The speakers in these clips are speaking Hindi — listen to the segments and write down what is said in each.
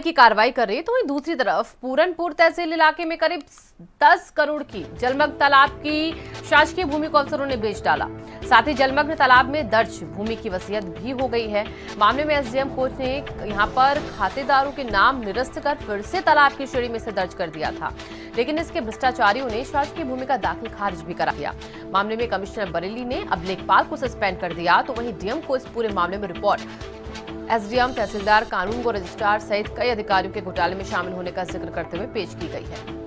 की कार्रवाई कर रही है, तो वहीं दूसरी तरफ पूरनपुर तहसील इलाके में करीब 10 करोड़ की जलमग्न तालाब की शासकीय भूमि को अफसरों ने बेच डाला। साथ ही जलमग्न तालाब में दर्ज भूमि की वसीयत भी हो गई है। मामले में एसडीएम कोर्ट ने यहां पर खातेदारों के नाम निरस्त कर फिर से तालाब की श्रेणी में से दर्ज कर दिया था, लेकिन इसके भ्रष्टाचारियों ने शासकीय भूमि का दाखिल खारिज भी करा दिया। मामले में कमिश्नर बरेली ने अब लेखपाल को सस्पेंड कर दिया, तो वहीं डीएम को इस पूरे मामले में रिपोर्ट एसडीएम, तहसीलदार, कानून को रजिस्ट्रार सहित कई अधिकारियों के घोटाले में शामिल होने का जिक्र करते हुए पेश की गई है।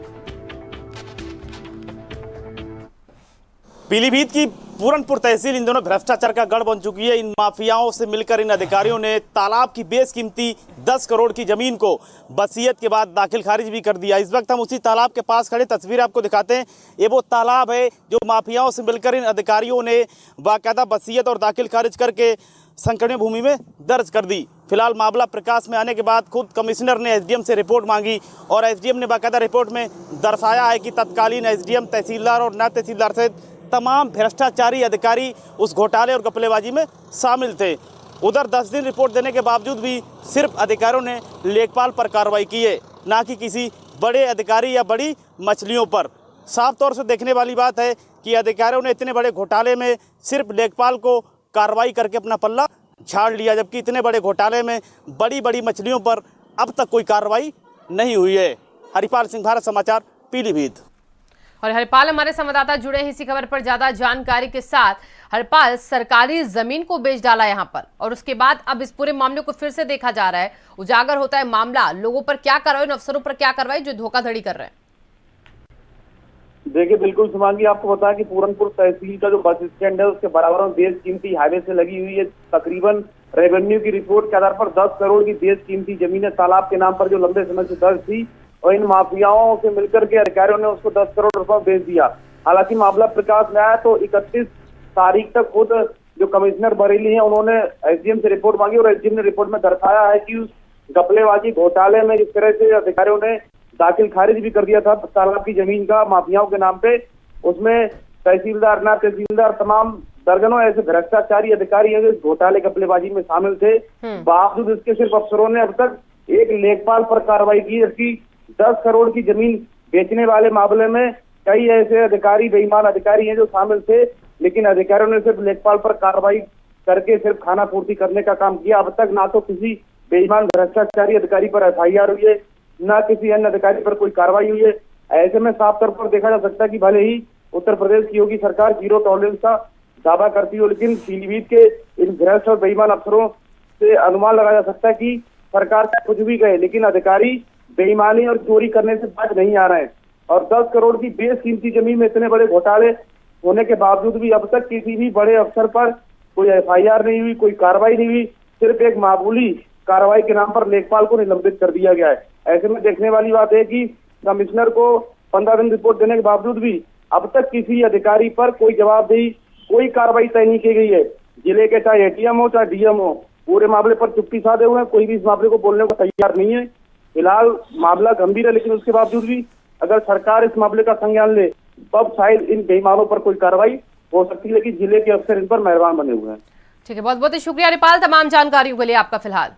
पीलीभीत की पूरनपुर तहसील इन दोनों भ्रष्टाचार का गढ़ बन चुकी है। इन माफियाओं से मिलकर इन अधिकारियों ने तालाब की बेशकीमती 10 करोड़ की जमीन को वसीयत के बाद दाखिल खारिज भी कर दिया। इस वक्त हम उसी तालाब के पास खड़े तस्वीर आपको दिखाते हैं। ये वो तालाब है जो माफियाओं से मिलकर इन अधिकारियों ने बाकायदा वसीयत और दाखिल खारिज करके संकीर्ण भूमि में दर्ज कर दी। फिलहाल मामला प्रकाश में आने के बाद खुद कमिश्नर ने एसडीएम से रिपोर्ट मांगी और एसडीएम ने बाकायदा रिपोर्ट में दर्शाया है कि तत्कालीन एसडीएम, तहसीलदार और नायब तहसीलदार सहित तमाम भ्रष्टाचारी अधिकारी उस घोटाले और घपलेबाजी में शामिल थे। उधर 10 दिन रिपोर्ट देने के बावजूद भी सिर्फ अधिकारियों ने लेखपाल पर कार्रवाई की है, ना कि किसी बड़े अधिकारी या बड़ी मछलियों पर। साफ तौर से देखने वाली बात है कि अधिकारियों ने इतने बड़े घोटाले में सिर्फ लेखपाल को कार्रवाई करके अपना पल्ला झाड़ लिया, जबकि इतने बड़े घोटाले में बड़ी बड़ी मछलियों पर अब तक कोई कार्रवाई नहीं हुई है। हरिपाल सिंह, भारत समाचार, पीलीभीत। और हरिपाल हमारे संवाददाता जुड़े हैं इसी खबर पर ज्यादा जानकारी के साथ। हरिपाल, सरकारी जमीन को बेच डाला यहां पर और उसके बाद अब इस पूरे मामले को फिर से देखा जा रहा है, उजागर होता है मामला। लोगों पर क्या कार्रवाई, अफसरों पर क्या कार्रवाई जो धोखाधड़ी कर रहे हैं? देखिए, बिल्कुल शुभांगी, आपको बताया कि पूरनपुर तहसील का जो बस स्टैंड है उसके बराबर में बेशकीमती हाईवे से लगी हुई है। तकरीबन रेवेन्यू की रिपोर्ट के आधार पर 10 करोड़ की बेशकीमती जमीन तालाब के नाम पर जो लंबे समय से दर्ज थी, और इन माफियाओं से मिलकर के अधिकारियों ने उसको 10 करोड़ रुपए बेच दिया। हालांकि मामला प्रकाश में आया तो 31 तारीख तक खुद जो कमिश्नर बरेली है उन्होंने एसडीएम से रिपोर्ट मांगी और एसडीएम ने रिपोर्ट में दर्शाया है कि उस घपलेबाजी घोटाले में जिस तरह से अधिकारियों ने दाखिल खारिज भी कर दिया था तालाब की जमीन का माफियाओं के नाम पे, उसमें तहसीलदार, नायब तहसीलदार, तमाम दर्जनों ऐसे भ्रष्टाचारी अधिकारी हैं जो इस घोटाले घपलेबाजी में शामिल थे। बावजूद इसके सिर्फ अफसरों ने अब तक एक लेखपाल पर कार्रवाई की, जबकि 10 करोड़ की जमीन बेचने वाले मामले में कई ऐसे अधिकारी, बेईमान अधिकारी हैं जो शामिल थे, लेकिन अधिकारियों ने सिर्फ लेखपाल पर कार्रवाई करके सिर्फ खाना पूर्ति करने का काम किया। अब तक ना तो किसी बेईमान भ्रष्टाचारी अधिकारी पर एफआईआर हुई है, ना किसी अन्य अधिकारी पर कोई कार्रवाई हुई है। ऐसे में साफ तौर पर देखा जा सकता है कि भले ही उत्तर प्रदेश की योगी सरकार जीरो टॉलरेंस का दावा करती हो, लेकिन पीलीभीत के इन भ्रष्ट और बेईमान अफसरों से अनुमान लगाया जा सकता है कि सरकार कुछ भी कहे, लेकिन अधिकारी बेईमानी और चोरी करने से बाज नहीं आ रहे हैं। और 10 करोड़ की बेशकीमती जमीन में इतने बड़े घोटाले होने के बावजूद भी अब तक किसी भी बड़े अफसर पर कोई एफआईआर नहीं हुई, कोई कार्रवाई नहीं हुई। सिर्फ एक मामूली कार्रवाई के नाम पर लेखपाल को निलंबित कर दिया गया है। ऐसे में देखने वाली बात है कि कमिश्नर को 15 दिन रिपोर्ट देने के बावजूद भी अब तक किसी अधिकारी पर कोई जवाबदेही, कोई कार्रवाई तय नहीं की गई है। जिले के चाहे एटीएम हो चाहे डीएम हो, पूरे मामले पर चुप्पी साधे हुए हैं, कोई भी इस मामले को बोलने को तैयार नहीं है। फिलहाल मामला गंभीर है, लेकिन उसके बावजूद भी अगर सरकार इस मामले का संज्ञान ले तब शायद इन बेईमानों पर कोई कार्रवाई हो सकती है, लेकिन जिले के अफसर इन पर मेहरबान बने हुए हैं। ठीक है, बहुत बहुत शुक्रिया हरिपाल, तमाम जानकारियों के लिए आपका। फिलहाल